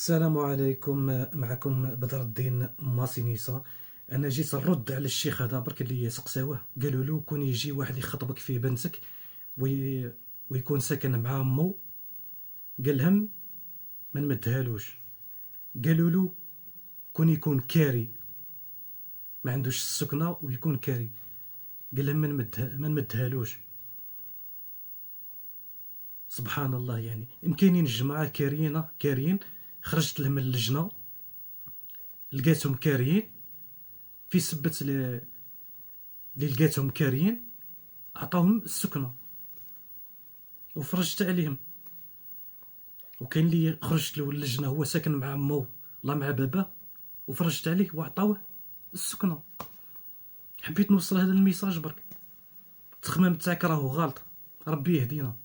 السلام عليكم. معكم بدر الدين ماسينيسا. انا جيت نرد على الشيخ هذا برك اللي سقساوه، قالوا له كون يجي واحد يخطبك في بنتك ويكون ساكن مع امو، قال لهم ما نمدهالوش. قالوا له كون يكون كاري ما عندوش السكنه ويكون كاري، قال لهم ما نمدهالوش. سبحان الله، يعني يمكنين الجماعه كاريين خرجت لهم اللجنه لقيتهم كاريين، في سبت اللي لقيتهم كاريين عطاهم السكنه وفرجت عليهم. وكاين اللي خرجت له اللجنه هو ساكن مع مو لا مع باباه وفرجت عليه وعطاوه السكنه. حبيت نوصل هذا الميساج برك. التخمام تاعك راهو غلط، ربي يهدينا.